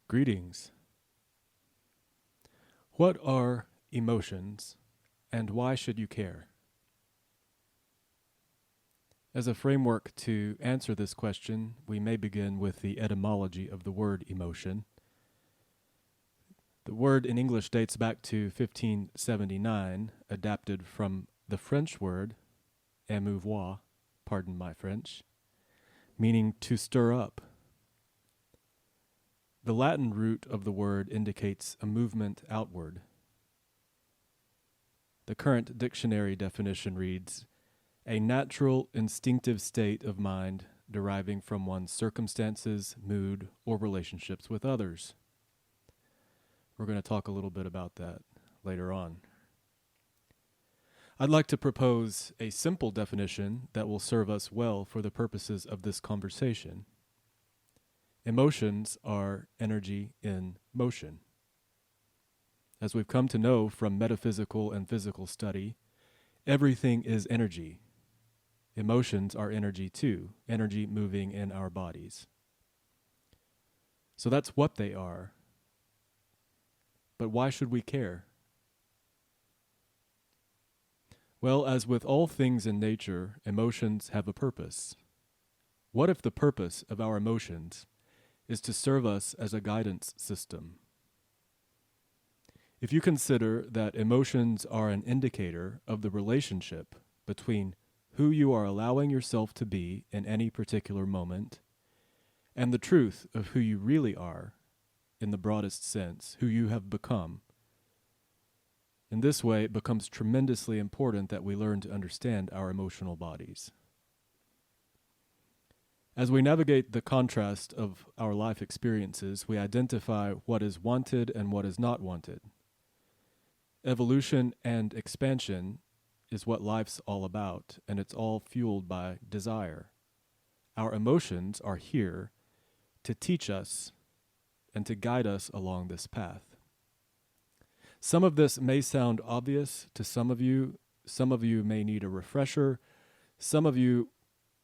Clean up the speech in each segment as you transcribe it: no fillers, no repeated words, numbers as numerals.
Greetings. What are emotions, and why should you care? As a framework to answer this question, we may begin with the etymology of the word emotion. The word in English dates back to 1579, adapted from the French word émouvoir, pardon my French, meaning to stir up. The Latin root of the word indicates a movement outward. The current dictionary definition reads, a natural, instinctive state of mind deriving from one's circumstances, mood, or relationships with others. We're going to talk a little bit about that later on. I'd like to propose a simple definition that will serve us well for the purposes of this conversation. Emotions are energy in motion. As we've come to know from metaphysical and physical study, everything is energy. Emotions are energy too, energy moving in our bodies. So that's what they are. But why should we care? Well, as with all things in nature, emotions have a purpose. What if the purpose of our emotions is to serve us as a guidance system? If you consider that emotions are an indicator of the relationship between who you are allowing yourself to be in any particular moment and the truth of who you really are, in the broadest sense, who you have become, in this way it becomes tremendously important that we learn to understand our emotional bodies. As we navigate the contrast of our life experiences, we identify what is wanted and what is not wanted. Evolution and expansion is what life's all about, and it's all fueled by desire. Our emotions are here to teach us and to guide us along this path. Some of this may sound obvious to some of you. Some of you may need a refresher. Some of you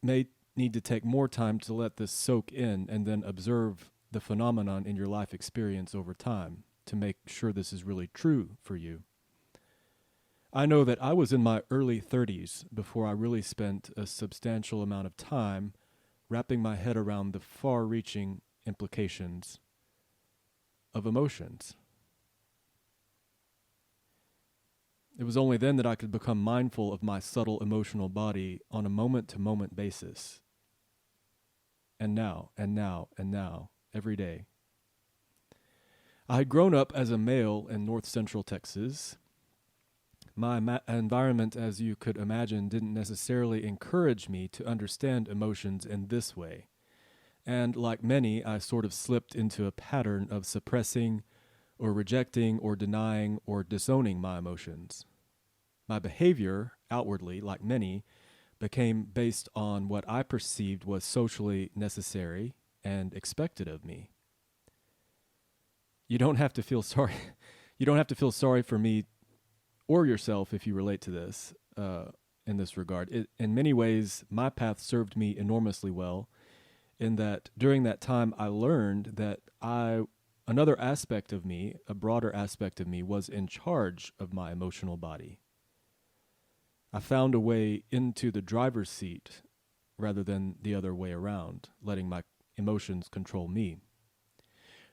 may need to take more time to let this soak in and then observe the phenomenon in your life experience over time to make sure this is really true for you. I know that I was in my early 30s before I really spent a substantial amount of time wrapping my head around the far-reaching implications of emotions. It was only then that I could become mindful of my subtle emotional body on a moment-to-moment basis. And now, every day. I had grown up as a male in north central Texas. My environment, as you could imagine, didn't necessarily encourage me to understand emotions in this way. And like many, I sort of slipped into a pattern of suppressing or rejecting or denying or disowning my emotions. My behavior, outwardly, like many, became based on what I perceived was socially necessary and expected of me. You don't have to feel sorry. You don't have to feel sorry for me or yourself if you relate to this in this regard. In many ways, my path served me enormously well in that during that time I learned that another aspect of me, a broader aspect of me, was in charge of my emotional body. I found a way into the driver's seat rather than the other way around, letting my emotions control me.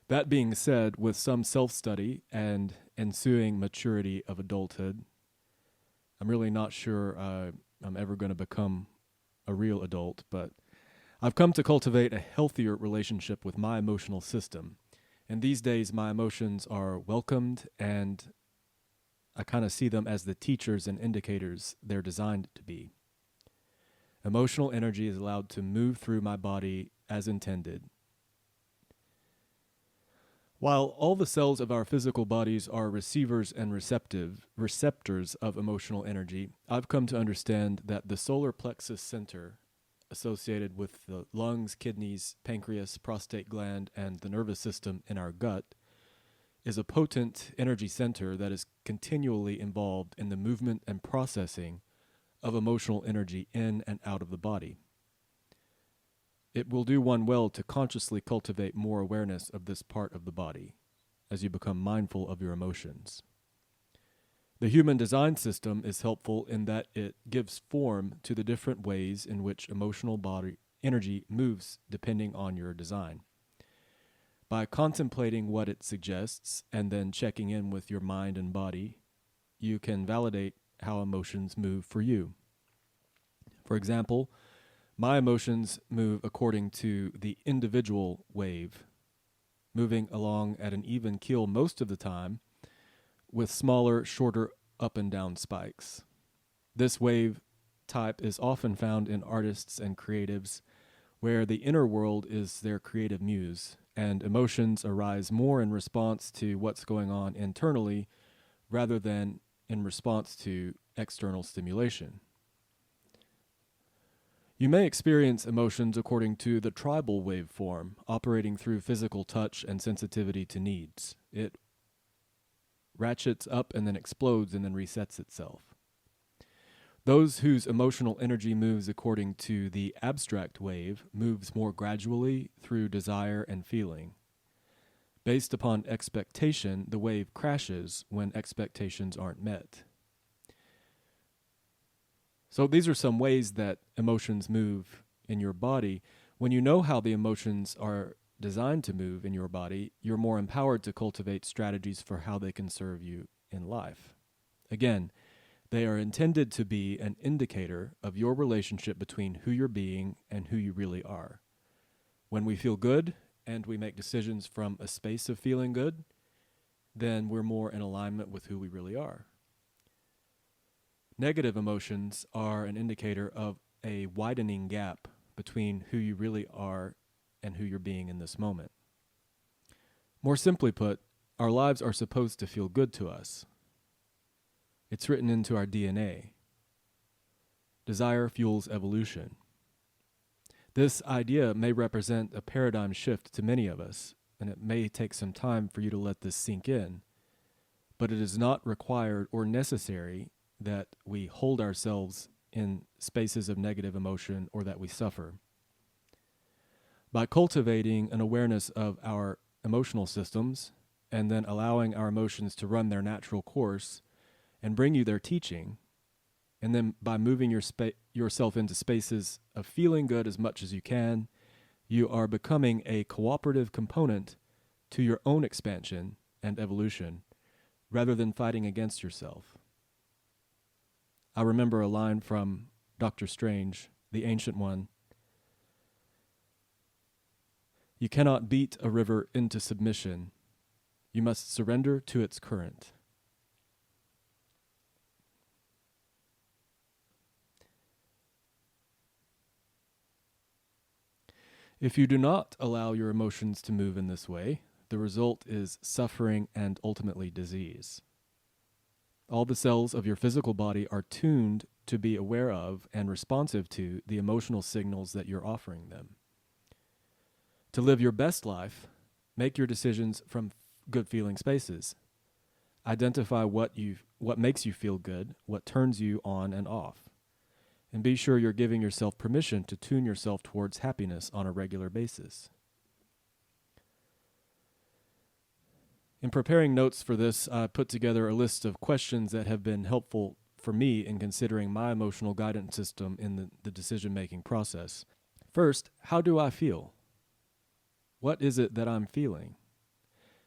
That being said, with some self-study and ensuing maturity of adulthood, I'm really not sure I'm ever going to become a real adult, but I've come to cultivate a healthier relationship with my emotional system. And these days, my emotions are welcomed, and I kind of see them as the teachers and indicators they're designed to be. Emotional energy is allowed to move through my body as intended. While all the cells of our physical bodies are receivers and receptors of emotional energy, I've come to understand that the solar plexus center, associated with the lungs, kidneys, pancreas, prostate gland, and the nervous system in our gut, is a potent energy center that is continually involved in the movement and processing of emotional energy in and out of the body. It will do one well to consciously cultivate more awareness of this part of the body as you become mindful of your emotions. The human design system is helpful in that it gives form to the different ways in which emotional body energy moves depending on your design. By contemplating what it suggests and then checking in with your mind and body, you can validate how emotions move for you. For example, my emotions move according to the individual wave, moving along at an even keel most of the time, with smaller, shorter up and down spikes. This wave type is often found in artists and creatives, where the inner world is their creative muse, and emotions arise more in response to what's going on internally rather than in response to external stimulation. You may experience emotions according to the tribal waveform, operating through physical touch and sensitivity to needs. It ratchets up and then explodes and then resets itself. Those whose emotional energy moves according to the abstract wave moves more gradually through desire and feeling. Based upon expectation, the wave crashes when expectations aren't met. So these are some ways that emotions move in your body. When you know how the emotions are designed to move in your body, you're more empowered to cultivate strategies for how they can serve you in life. Again, they are intended to be an indicator of your relationship between who you're being and who you really are. When we feel good and we make decisions from a space of feeling good, then we're more in alignment with who we really are. Negative emotions are an indicator of a widening gap between who you really are and who you're being in this moment. More simply put, our lives are supposed to feel good to us. It's written into our DNA. Desire fuels evolution. This idea may represent a paradigm shift to many of us, and it may take some time for you to let this sink in, but it is not required or necessary that we hold ourselves in spaces of negative emotion or that we suffer. By cultivating an awareness of our emotional systems and then allowing our emotions to run their natural course and bring you their teaching, and then by moving yourself into spaces of feeling good as much as you can, you are becoming a cooperative component to your own expansion and evolution rather than fighting against yourself. I remember a line from Dr. Strange, the Ancient One. You cannot beat a river into submission. You must surrender to its current. If you do not allow your emotions to move in this way, the result is suffering and ultimately disease. All the cells of your physical body are tuned to be aware of and responsive to the emotional signals that you're offering them. To live your best life, make your decisions from good feeling spaces. Identify what makes you feel good, what turns you on and off. And be sure you're giving yourself permission to tune yourself towards happiness on a regular basis. In preparing notes for this, I put together a list of questions that have been helpful for me in considering my emotional guidance system in the decision-making process. First, how do I feel? What is it that I'm feeling?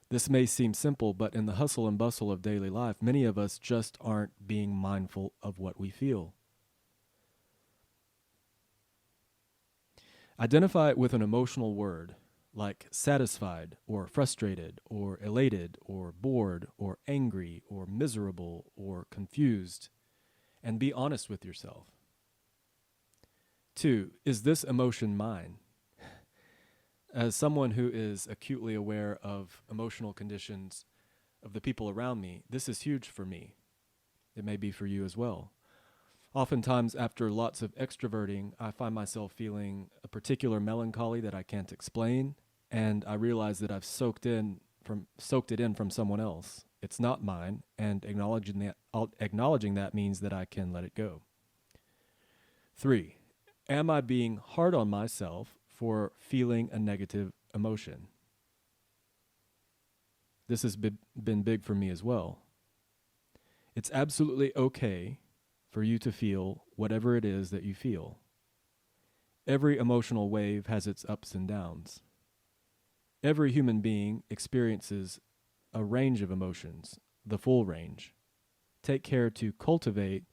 This may seem simple, but in the hustle and bustle of daily life, many of us just aren't being mindful of what we feel. Identify it with an emotional word, like satisfied or frustrated or elated or bored or angry or miserable or confused, and be honest with yourself. 2, is this emotion mine? As someone who is acutely aware of emotional conditions of the people around me, this is huge for me. It may be for you as well. Oftentimes, after lots of extroverting, I find myself feeling a particular melancholy that I can't explain, and I realize that I've soaked it in from someone else. It's not mine, and acknowledging that means that I can let it go. 3, am I being hard on myself for feeling a negative emotion. This has been big for me as well. It's absolutely okay for you to feel whatever it is that you feel. Every emotional wave has its ups and downs. Every human being experiences a range of emotions, the full range. Take care to cultivate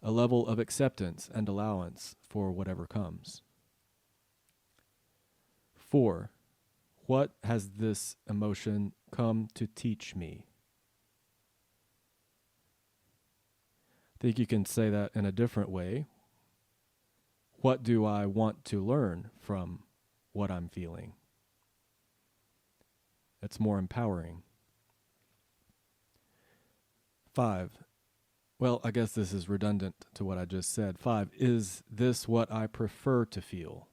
a level of acceptance and allowance for whatever comes. 4. What has this emotion come to teach me? I think you can say that in a different way. What do I want to learn from what I'm feeling? That's more empowering. 5. Well, I guess this is redundant to what I just said. 5. Is this what I prefer to feel?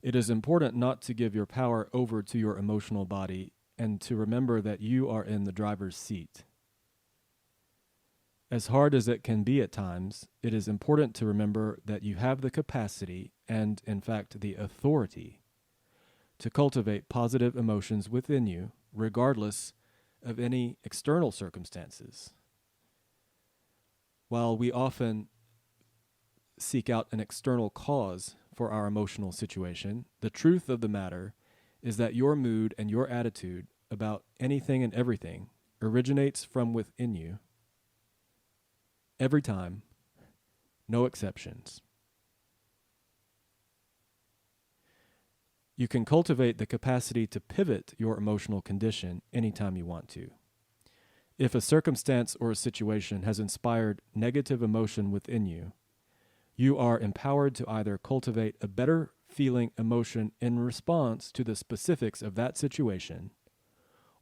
It is important not to give your power over to your emotional body and to remember that you are in the driver's seat. As hard as it can be at times, it is important to remember that you have the capacity and, in fact, the authority to cultivate positive emotions within you, regardless of any external circumstances. While we often seek out an external cause for our emotional situation, the truth of the matter is that your mood and your attitude about anything and everything originates from within you. Every time, no exceptions. You can cultivate the capacity to pivot your emotional condition anytime you want to. If a circumstance or a situation has inspired negative emotion within you, you are empowered to either cultivate a better feeling emotion in response to the specifics of that situation,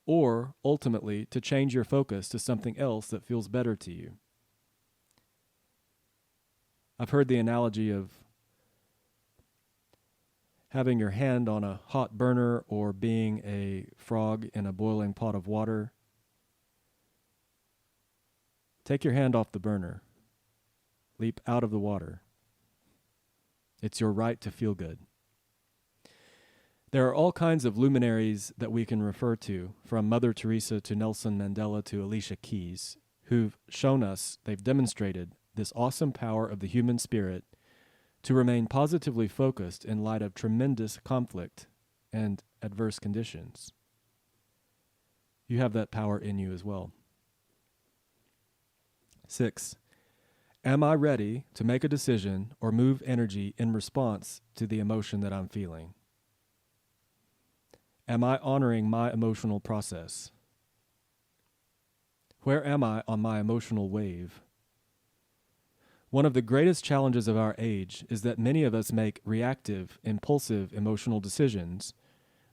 or ultimately to change your focus to something else that feels better to you. I've heard the analogy of having your hand on a hot burner or being a frog in a boiling pot of water. Take your hand off the burner. Leap out of the water. It's your right to feel good. There are all kinds of luminaries that we can refer to, from Mother Teresa to Nelson Mandela to Alicia Keys, who've shown us, they've demonstrated this awesome power of the human spirit to remain positively focused in light of tremendous conflict and adverse conditions. You have that power in you as well. 6. Am I ready to make a decision or move energy in response to the emotion that I'm feeling? Am I honoring my emotional process? Where am I on my emotional wave? One of the greatest challenges of our age is that many of us make reactive, impulsive emotional decisions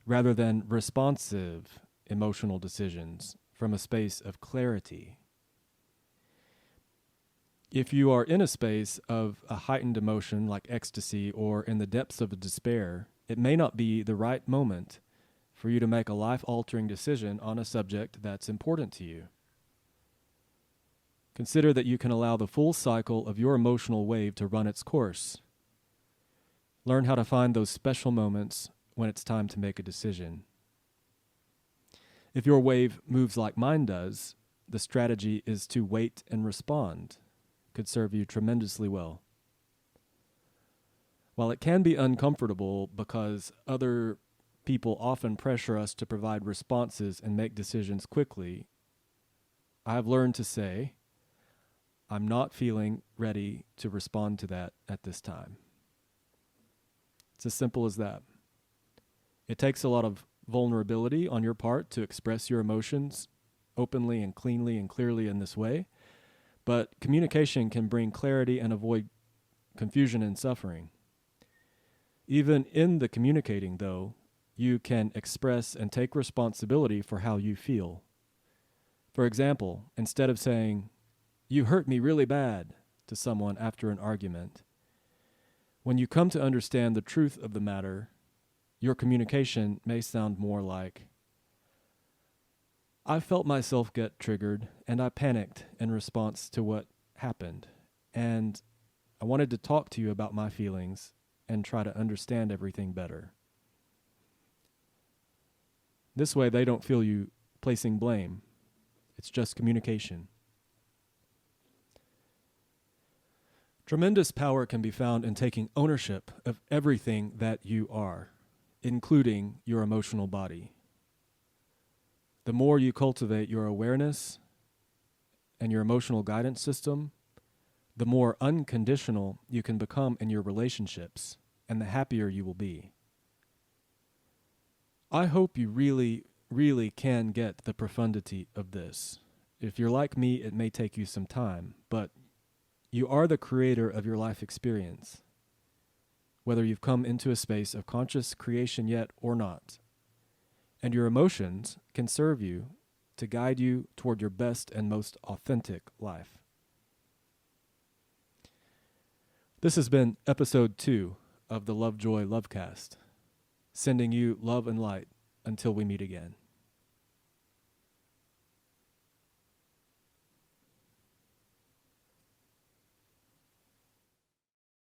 rather than responsive emotional decisions from a space of clarity. If you are in a space of a heightened emotion like ecstasy or in the depths of a despair, it may not be the right moment for you to make a life-altering decision on a subject that's important to you. Consider that you can allow the full cycle of your emotional wave to run its course. Learn how to find those special moments when it's time to make a decision. If your wave moves like mine does, the strategy is to wait and respond. Could serve you tremendously well. While it can be uncomfortable because other people often pressure us to provide responses and make decisions quickly, I've learned to say, I'm not feeling ready to respond to that at this time. It's as simple as that. It takes a lot of vulnerability on your part to express your emotions openly and cleanly and clearly in this way, but communication can bring clarity and avoid confusion and suffering. Even in the communicating, though, you can express and take responsibility for how you feel. For example, instead of saying, "You hurt me really bad," to someone after an argument, when you come to understand the truth of the matter, your communication may sound more like, "I felt myself get triggered, and I panicked in response to what happened, and I wanted to talk to you about my feelings, and try to understand everything better. This way, they don't feel you placing blame. It's just communication. Tremendous power can be found in taking ownership of everything that you are, including your emotional body. The more you cultivate your awareness and your emotional guidance system, the more unconditional you can become in your relationships, and the happier you will be. I hope you really, really can get the profundity of this. If you're like me, it may take you some time, but you are the creator of your life experience, whether you've come into a space of conscious creation yet or not. And your emotions can serve you to guide you toward your best and most authentic life. This has been episode 2 of the LoveCast, sending you love and light until we meet again.